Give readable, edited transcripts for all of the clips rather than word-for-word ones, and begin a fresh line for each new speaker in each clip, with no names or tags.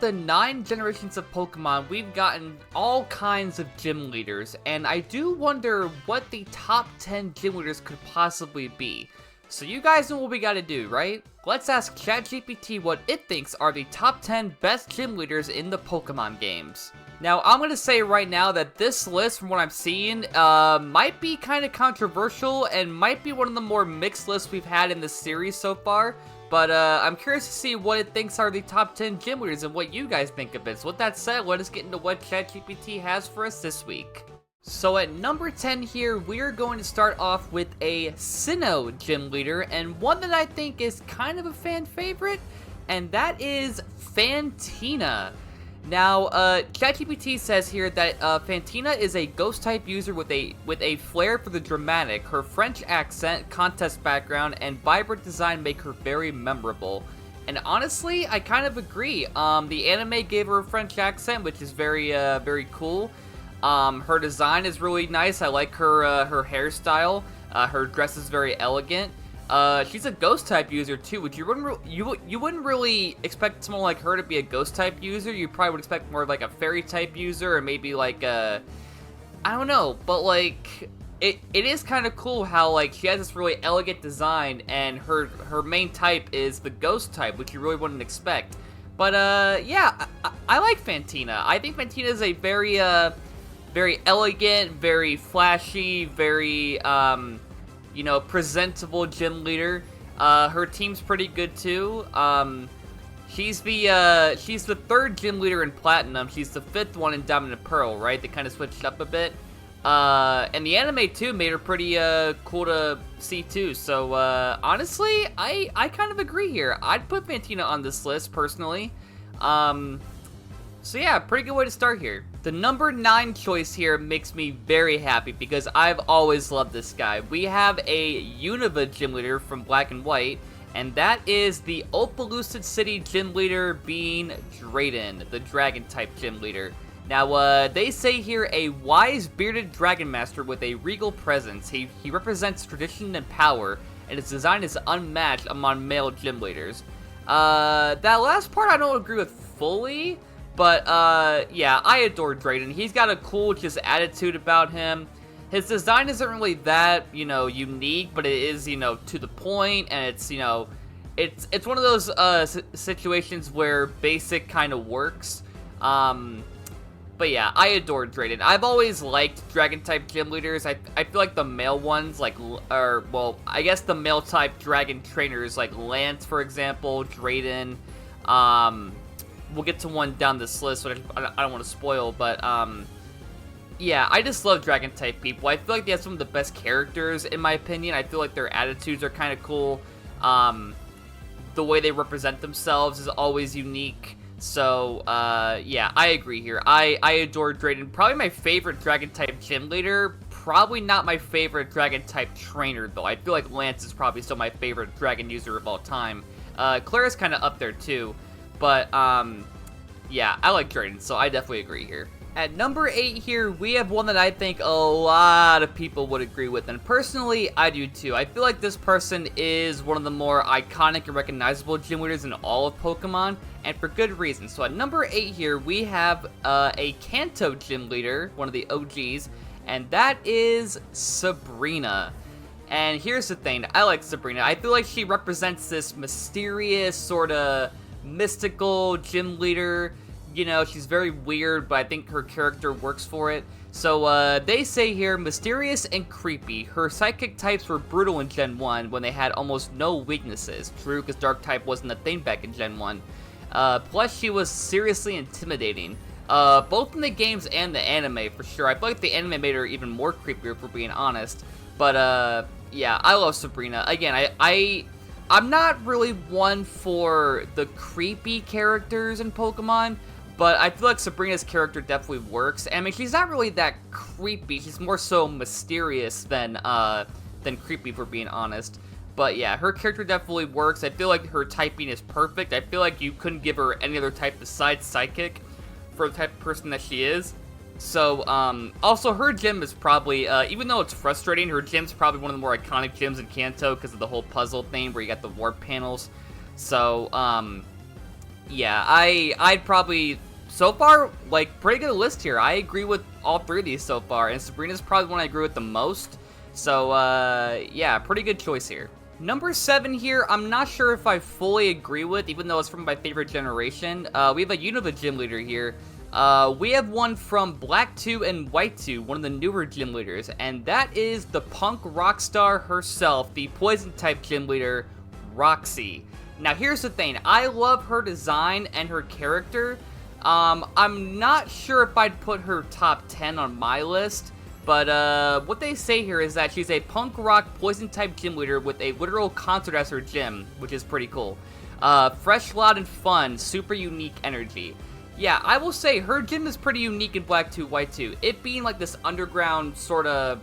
the 9 generations of Pokemon, we've gotten all kinds of gym leaders, and I do wonder what the top 10 gym leaders could possibly be. So you guys know what we gotta do, right? Let's ask ChatGPT what it thinks are the top 10 best gym leaders in the Pokemon games. Now, I'm gonna say right now that this list, from what I'm seeing, might be kind of controversial and might be one of the more mixed lists we've had in this series so far. But I'm curious to see what it thinks are the top 10 gym leaders and what you guys think of it. So with that said, let us get into what ChatGPT has for us this week. So at number 10 here, we are going to start off with a Sinnoh gym leader, and one that I think is kind of a fan favorite, and that is Fantina. Now, ChatGPT says here that Fantina is a ghost-type user with a flair for the dramatic. Her French accent, contest background, and vibrant design make her very memorable. And honestly, I kind of agree. The anime gave her a French accent, which is very, very cool. Her design is really nice. I like her hairstyle. Her dress is very elegant. She's a ghost-type user, too, which you wouldn't really expect someone like her to be a ghost-type user. You probably would expect more like a fairy-type user, or maybe like a... I don't know, but like... It is kind of cool how, like, she has this really elegant design, and her main type is the ghost-type, which you really wouldn't expect. But, yeah, I like Fantina. I think Fantina is a very, very elegant, very flashy, very, you know, presentable gym leader. Her team's pretty good too. She's the 3rd gym leader in Platinum. She's the 5th one in Diamond and Pearl, right? They kind of switched up a bit. And the anime too made her pretty cool to see too. So honestly, I kind of agree here. I'd put Fantina on this list personally. So yeah, pretty good way to start here. The number 9 choice here makes me very happy because I've always loved this guy. We have a Unova gym leader from Black and White, and that is the Opelucid City gym leader being Drayden, the dragon type gym leader. Now, they say here a wise bearded dragon master with a regal presence. He represents tradition and power, and his design is unmatched among male gym leaders. That last part I don't agree with fully. But, yeah, I adore Drayden. He's got a cool, just attitude about him. His design isn't really that, you know, unique, but it is, you know, to the point, and it's, you know, it's one of those, situations where basic kind of works. But yeah, I adore Drayden. I've always liked dragon-type gym leaders. I feel like the male ones, like, well, I guess the male-type dragon trainers, like Lance, for example, Drayden, we'll get to one down this list, which I don't want to spoil, but, yeah, I just love Dragon-type people. I feel like they have some of the best characters, in my opinion. I feel like their attitudes are kind of cool. The way they represent themselves is always unique. So, yeah, I agree here. I adore Drayden. Probably my favorite Dragon-type gym leader. Probably not my favorite Dragon-type trainer, though. I feel like Lance is probably still my favorite Dragon user of all time. Clara's kind of up there, too. But, yeah, I like Drayden, so I definitely agree here. At number 8 here, we have one that I think a lot of people would agree with, and personally, I do too. I feel like this person is one of the more iconic and recognizable gym leaders in all of Pokemon, and for good reason. So at number 8 here, we have a Kanto gym leader, one of the OGs, and that is Sabrina. And here's the thing, I like Sabrina. I feel like she represents this mysterious, sort of mystical gym leader. You know, she's very weird, but I think her character works for it. So, they say here, mysterious and creepy. Her psychic types were brutal in Gen 1 when they had almost no weaknesses. True, because Dark type wasn't a thing back in Gen 1. Plus, she was seriously intimidating. Both in the games and the anime, for sure. I feel like the anime made her even more creepier, if we're being honest. But, yeah, I love Sabrina. Again, I'm not really one for the creepy characters in Pokemon, but I feel like Sabrina's character definitely works. I mean, she's not really that creepy. She's more so mysterious than creepy, if we're being honest. But yeah, her character definitely works. I feel like her typing is perfect. I feel like you couldn't give her any other type besides Psychic for the type of person that she is. So, also her gym is probably, even though it's frustrating, her gym's probably one of the more iconic gyms in Kanto because of the whole puzzle thing where you got the warp panels. So, Yeah, I'd probably, so far, like, pretty good list here. I agree with all three of these so far, and Sabrina's probably one I agree with the most. So, yeah, pretty good choice here. Number 7 here, I'm not sure if I fully agree with, even though it's from my favorite generation. We have a Unova gym leader here. We have one from Black 2 and White 2, one of the newer gym leaders, and that is the punk rock star herself, the poison type gym leader, Roxy. Now here's the thing, I love her design and her character. I'm not sure if I'd put her top 10 on my list, but what they say here is that she's a punk rock poison type gym leader with a literal concert as her gym, which is pretty cool. Fresh, loud, and fun, super unique energy. Yeah, I will say her gym is pretty unique in Black 2, White 2. It being like this underground sort of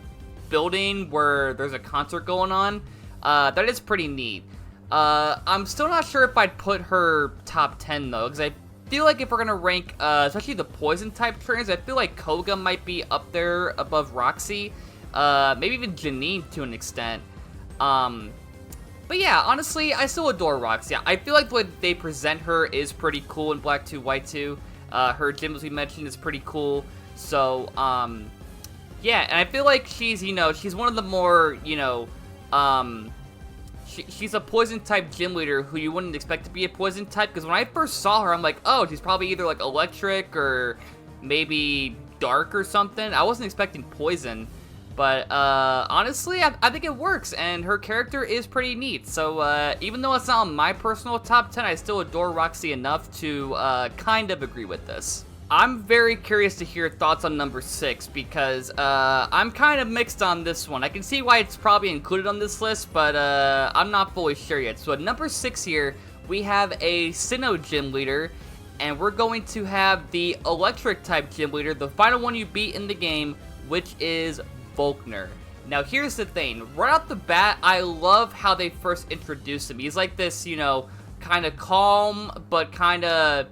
building where there's a concert going on, that is pretty neat. I'm still not sure if I'd put her top 10 though, because I feel like if we're gonna rank, especially the poison type trainers, I feel like Koga might be up there above Roxy, maybe even Janine to an extent. But yeah, honestly, I still adore Roxy. I feel like the way they present her is pretty cool in Black 2, White 2. Her gym, as we mentioned, is pretty cool. So, yeah, and I feel like she's, you know, she's one of the more, you know, she's a poison type gym leader who you wouldn't expect to be a poison type, because when I first saw her, I'm like, oh, she's probably either like electric or maybe dark or something. I wasn't expecting poison. But, honestly, I think it works, and her character is pretty neat. So, even though it's not on my personal top 10, I still adore Roxy enough to, kind of agree with this. I'm very curious to hear thoughts on number 6, because, I'm kind of mixed on this one. I can see why it's probably included on this list, but, I'm not fully sure yet. So, at number 6 here, we have a Sinnoh gym leader, and we're going to have the electric type gym leader, the final one you beat in the game, which is Volkner. Now here's the thing, right off the bat, I love how they first introduced him. He's like this, you know, kind of calm, but kind of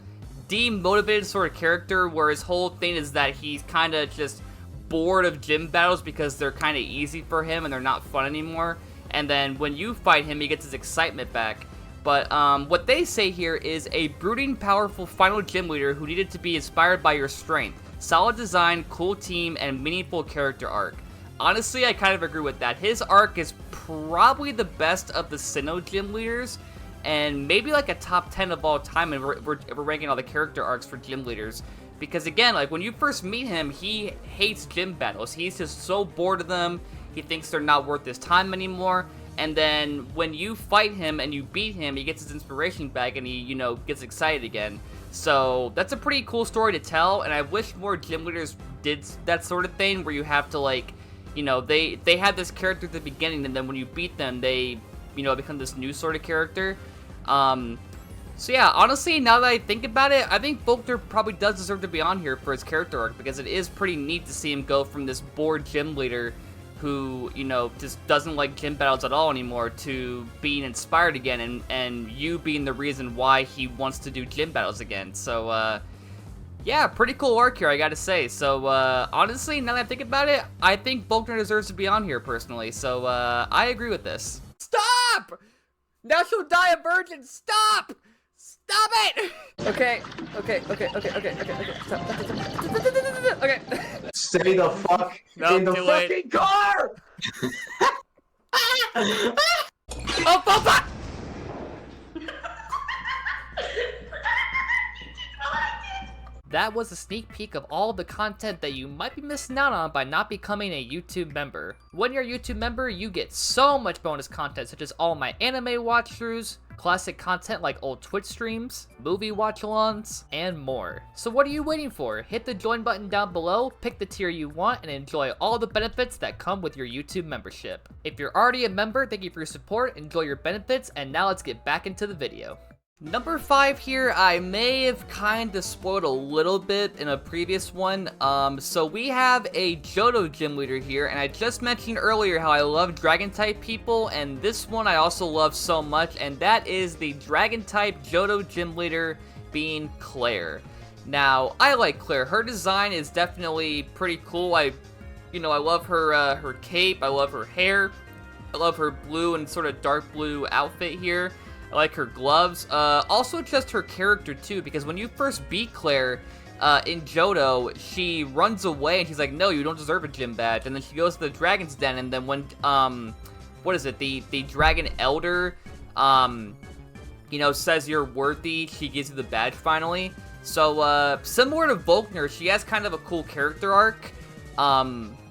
demotivated sort of character, where his whole thing is that he's kind of just bored of gym battles because they're kind of easy for him and they're not fun anymore. And then when you fight him, he gets his excitement back. But what they say here is a brooding, powerful final gym leader who needed to be inspired by your strength. Solid design, cool team, and meaningful character arc. Honestly, I kind of agree with that. His arc is probably the best of the Sinnoh gym leaders, and maybe like a top 10 of all time if we're ranking all the character arcs for gym leaders. Because again, like when you first meet him, he hates gym battles. He's just so bored of them. He thinks they're not worth his time anymore. And then when you fight him and you beat him, he gets his inspiration back and he, you know, gets excited again. So that's a pretty cool story to tell, and I wish more gym leaders did that sort of thing where you have to, like, you know, they had this character at the beginning, and then when you beat them, they, you know, become this new sort of character. So yeah, honestly, now that I think about it, I think Volkner probably does deserve to be on here for his character arc, because it is pretty neat to see him go from this bored gym leader who, you know, just doesn't like gym battles at all anymore to being inspired again, and you being the reason why he wants to do gym battles again. So, yeah, pretty cool arc here, I gotta say. So, honestly, now that I think about it, I think Volkner deserves to be on here, personally. So, I agree with this. Stop! Now she'll die a virgin! Stop! Stop it! Okay. Stop. Okay.
Stay the fuck in the fucking car!
Oh, fuck! That was a sneak peek of all the content that you might be missing out on by not becoming a YouTube member. When you're a YouTube member, you get so much bonus content, such as all my anime watch-throughs, classic content like old Twitch streams, movie watch-alongs, and more. So what are you waiting for? Hit the join button down below, pick the tier you want, and enjoy all the benefits that come with your YouTube membership. If you're already a member, thank you for your support, enjoy your benefits, and now let's get back into the video. Number 5 here, I may have kind of spoiled a little bit in a previous one. So we have a Johto gym leader here, and I just mentioned earlier how I love dragon type people, and this one I also love so much, and that is the dragon type Johto gym leader being Claire. Now, I like Claire. Her design is definitely pretty cool. I love her her cape. I love her hair. I love her blue and sort of dark blue outfit here. I like her gloves. Also just her character too, because when you first beat Claire in Johto, she runs away and she's like, no, you don't deserve a gym badge. And then she goes to the Dragon's Den, and then when, what is it, the Dragon Elder, you know, says you're worthy, she gives you the badge finally. So, similar to Volkner, she has kind of a cool character arc,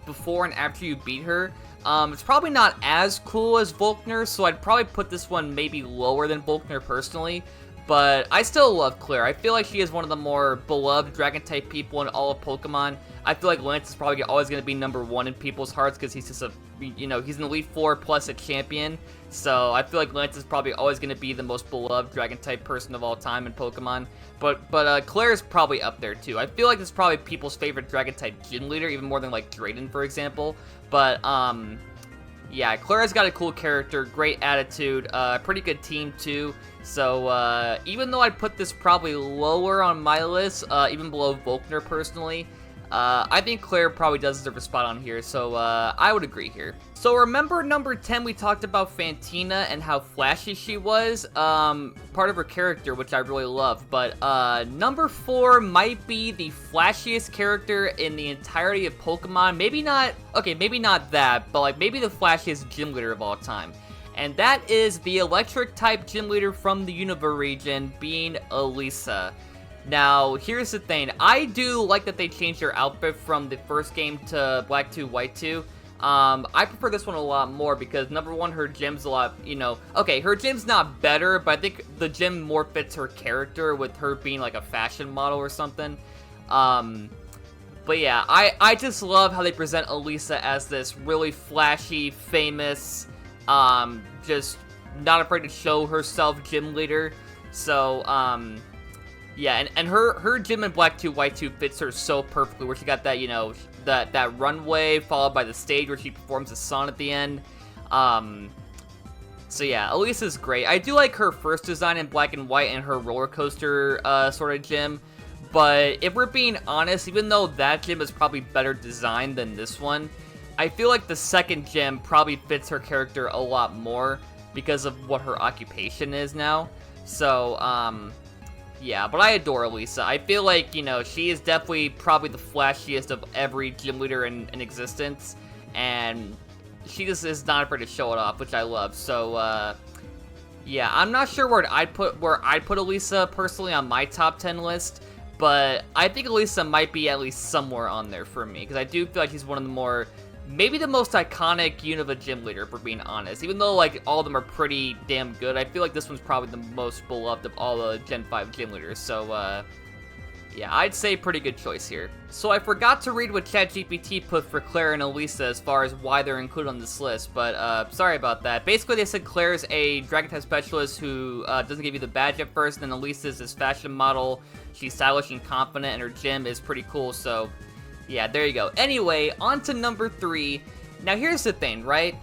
before and after you beat her. It's probably not as cool as Volkner, so I'd probably put this one maybe lower than Volkner personally, but I still love Claire. I feel like she is one of the more beloved Dragon-type people in all of Pokemon. I feel like Lance is probably always going to be #1 in people's hearts because he's just a, you know, he's an Elite Four plus a champion. So I feel like Lance is probably always going to be the most beloved Dragon-type person of all time in Pokemon. But Claire is probably up there too. I feel like it's probably people's favorite Dragon-type gym leader, even more than like Drayden, for example. But yeah, Claire's got a cool character, great attitude, pretty good team too. So even though I'd put this probably lower on my list, even below Volkner personally, I think Claire probably does deserve a spot on here, so I would agree here. So remember number 10, we talked about Fantina and how flashy she was, part of her character, which I really love, but number 4 might be the flashiest character in the entirety of Pokemon. Maybe not, okay, maybe not that, but like maybe the flashiest gym leader of all time. And that is the electric type gym leader from the Unova region, being Elisa. Now, here's the thing. I do like that they changed her outfit from the first game to Black 2, White 2. I prefer this one a lot more because, number 1, her gym's a lot, you know... Okay, her gym's not better, but I think the gym more fits her character with her being like a fashion model or something. But yeah, I just love how they present Elisa as this really flashy, famous, just not afraid to show herself gym leader. So, yeah, and her gym in Black 2, White 2 fits her so perfectly, where she got that, you know, that runway followed by the stage where she performs a song at the end. So yeah, Elisa's great. I do like her first design in Black and White and her roller coaster sort of gym, but if we're being honest, even though that gym is probably better designed than this one, I feel like the second gym probably fits her character a lot more because of what her occupation is now. So, yeah, but I adore Elisa. I feel like, you know, she is definitely probably the flashiest of every gym leader in existence, and she just is not afraid to show it off, which I love. So, yeah, I'm not sure where I'd put Elisa personally on my top 10 list, but I think Elisa might be at least somewhere on there for me, because I do feel like she's one of the more, maybe the most iconic Unova gym leader, for being honest. Even though, like, all of them are pretty damn good, I feel like this one's probably the most beloved of all the Gen 5 gym leaders. So, yeah, I'd say pretty good choice here. So I forgot to read what ChatGPT put for Claire and Elisa as far as why they're included on this list, but, sorry about that. Basically, they said Claire's a Dragon-type specialist who, doesn't give you the badge at first, and then Elisa's this fashion model. She's stylish and confident, and her gym is pretty cool, so... yeah, there you go. Anyway, on to number 3. Now, here's the thing, right?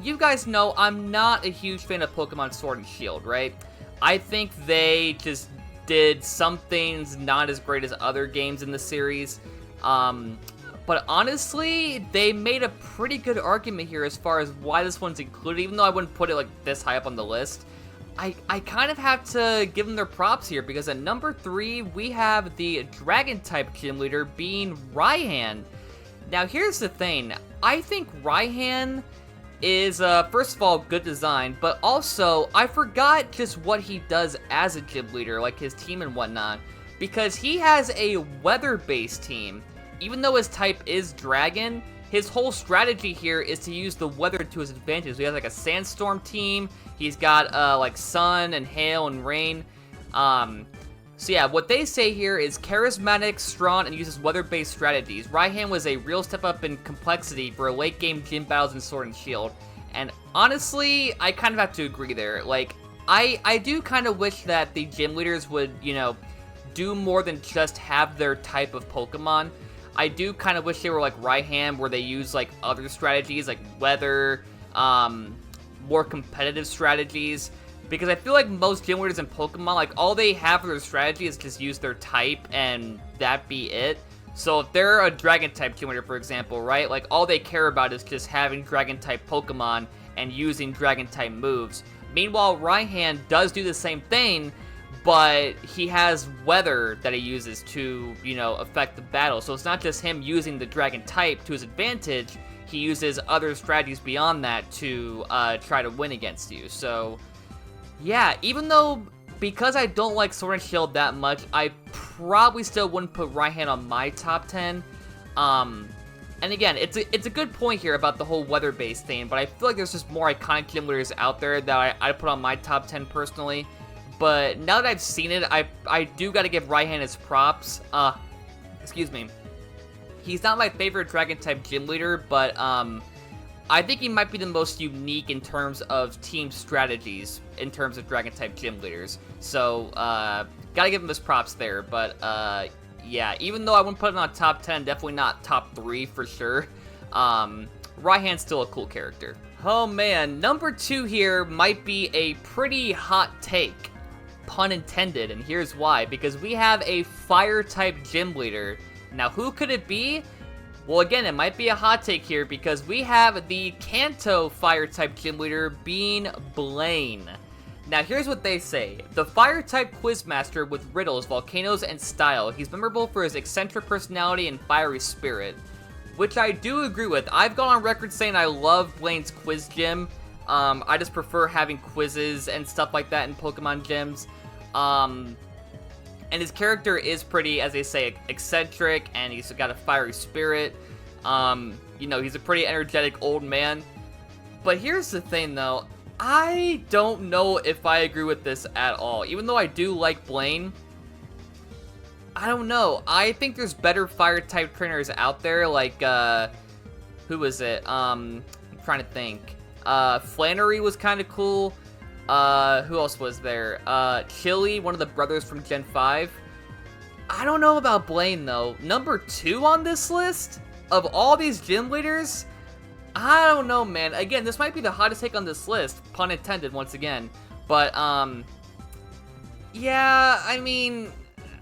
You guys know I'm not a huge fan of Pokemon Sword and Shield, right? I think they just did some things not as great as other games in the series. But honestly, they made a pretty good argument here as far as why this one's included, even though I wouldn't put it like this high up on the list. I kind of have to give them their props here, because at number 3, we have the Dragon-type gym leader being Raihan. Now, here's the thing. I think Raihan is, first of all, good design, but also, I forgot just what he does as a gym leader, like his team and whatnot, because he has a weather-based team. Even though his type is Dragon, his whole strategy here is to use the weather to his advantage. So he has like a sandstorm team. He's got like sun and hail and rain. So yeah, what they say here is charismatic, strong, and uses weather-based strategies. Raihan was a real step up in complexity for late-game gym battles in Sword and Shield. And honestly, I kind of have to agree there. Like, I do kind of wish that the gym leaders would, you know, do more than just have their type of Pokemon. I do kind of wish they were like Raihan, where they use like other strategies, like weather, more competitive strategies. Because I feel like most gym leaders in Pokemon, like, all they have for their strategy is just use their type, and that be it. So if they're a Dragon-type gym leader, for example, right? Like, all they care about is just having Dragon-type Pokemon and using Dragon-type moves. Meanwhile, Raihan does do the same thing, but he has weather that he uses to, you know, affect the battle. So it's not just him using the dragon type to his advantage, he uses other strategies beyond that to try to win against you. So, yeah, even though, because I don't like Sword and Shield that much, I probably still wouldn't put Raihan on my top 10. And again, it's a good point here about the whole weather-based thing, but I feel like there's just more iconic gym leaders out there that I put on my top 10 personally. But now that I've seen it, I do gotta give Raihan his props. Excuse me. He's not my favorite Dragon-type gym leader, but I think he might be the most unique in terms of team strategies in terms of Dragon-type gym leaders. So, gotta give him his props there, but yeah, even though I wouldn't put him on top 10, definitely not top 3 for sure. Raihan's still a cool character. Oh man, number 2 here might be a pretty hot take. Pun intended, and here's why. Because we have a fire-type gym leader. Now, who could it be? Well, again, it might be a hot take here because we have the Kanto fire-type gym leader being Blaine. Now, here's what they say. The fire-type quizmaster with riddles, volcanoes, and style. He's memorable for his eccentric personality and fiery spirit, which I do agree with. I've gone on record saying I love Blaine's quiz gym. I just prefer having quizzes and stuff like that in Pokemon gyms. And his character is pretty, as they say, eccentric, and he's got a fiery spirit. You know, he's a pretty energetic old man. But here's the thing, though. I don't know if I agree with this at all. Even though I do like Blaine, I don't know. I think there's better fire-type trainers out there, like, who was it? I'm trying to think. Flannery was kind of cool. Who else was there? Chili, one of the brothers from Gen 5. I don't know about Blaine, though. Number 2 on this list of all these gym leaders? I don't know, man. Again, this might be the hottest take on this list. Pun intended, once again. But, yeah, I mean,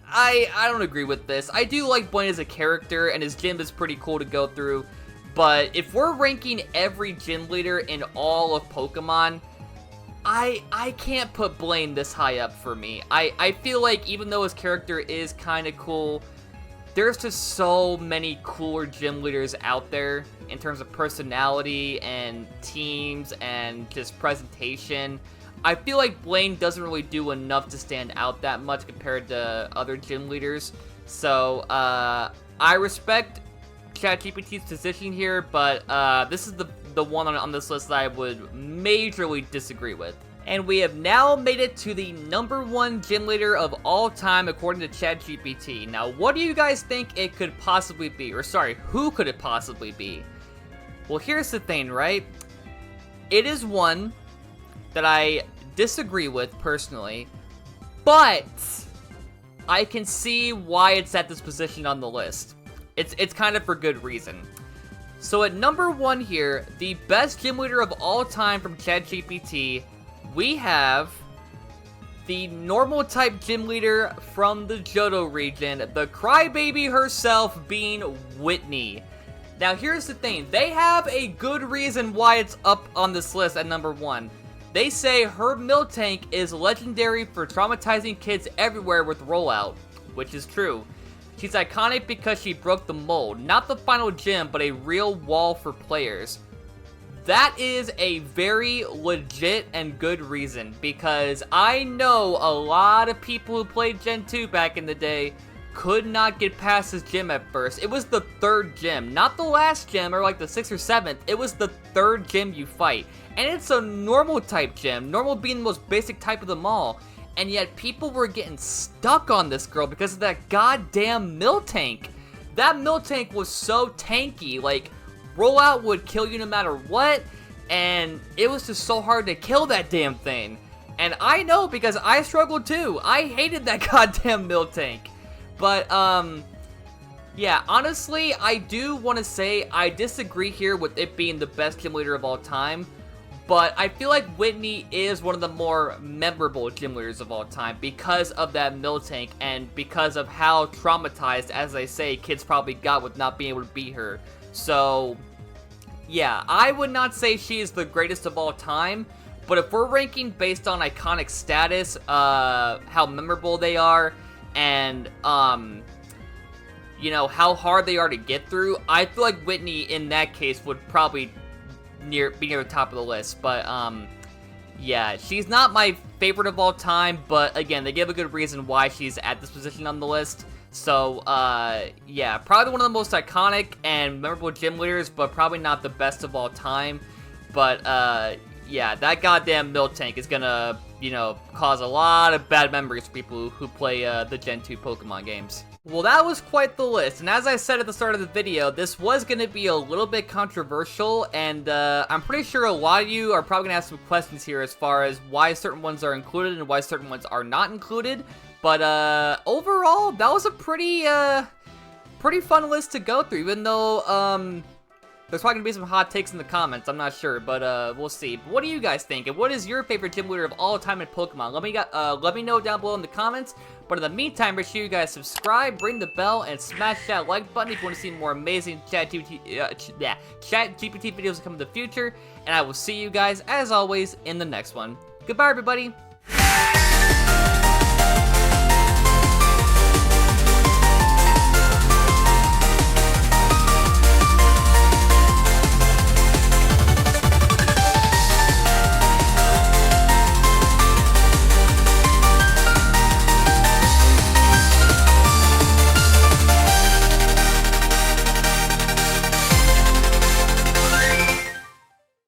I don't agree with this. I do like Blaine as a character, and his gym is pretty cool to go through. But if we're ranking every gym leader in all of Pokemon, I can't put Blaine this high up for me. I feel like even though his character is kind of cool, there's just so many cooler gym leaders out there in terms of personality and teams and just presentation. I feel like Blaine doesn't really do enough to stand out that much compared to other gym leaders. So, I respect ChatGPT's position here, but this is the one on this list that I would majorly disagree with. And we have now made it to the number 1 gym leader of all time according to ChatGPT. Now, what do you guys think it could possibly be? Or sorry, who could it possibly be? Well, here's the thing, right? It is one that I disagree with personally, but I can see why it's at this position on the list. It's kind of for good reason. So at number 1 here, the best gym leader of all time from ChatGPT, we have the normal type gym leader from the Johto region, the crybaby herself being Whitney. Now here's the thing, they have a good reason why it's up on this list at number 1. They say her Miltank is legendary for traumatizing kids everywhere with rollout, which is true. She's iconic because she broke the mold, not the final gym, but a real wall for players. That is a very legit and good reason, because I know a lot of people who played Gen 2 back in the day could not get past this gym at first. It was the 3rd gym, not the last gym or like the 6th or 7th, it was the 3rd gym you fight. And it's a normal type gym, normal being the most basic type of them all. And yet people were getting stuck on this girl because of that goddamn Miltank. That Miltank was so tanky, like, rollout would kill you no matter what, and it was just so hard to kill that damn thing. And I know because I struggled too. I hated that goddamn Miltank. But, yeah, honestly, I do want to say I disagree here with it being the best gym leader of all time. But I feel like Whitney is one of the more memorable gym leaders of all time because of that Miltank and because of how traumatized, as I say, kids probably got with not being able to beat her. So, yeah, I would not say she is the greatest of all time, But if we're ranking based on iconic status, how memorable they are, and, you know, how hard they are to get through, I feel like Whitney, in that case, would probably be near the top of the list. But, yeah, she's not my favorite of all time, but, again, they give a good reason why she's at this position on the list. So, yeah, probably one of the most iconic and memorable gym leaders, but probably not the best of all time. But, yeah, that goddamn milk tank is gonna, you know, cause a lot of bad memories for people who play, the Gen 2 Pokemon games. Well, that was quite the list, and as I said at the start of the video, this was gonna be a little bit controversial, and, I'm pretty sure a lot of you are probably gonna have some questions here as far as why certain ones are included and why certain ones are not included. But, overall, that was a pretty fun list to go through, even though, there's probably gonna be some hot takes in the comments, I'm not sure, but, we'll see. But what do you guys think? And what is your favorite gym leader of all time in Pokemon? Let me know down below in the comments. But in the meantime, make sure you guys subscribe, ring the bell, and smash that like button if you want to see more amazing ChatGPT videos come in the future. And I will see you guys, as always, in the next one. Goodbye, everybody!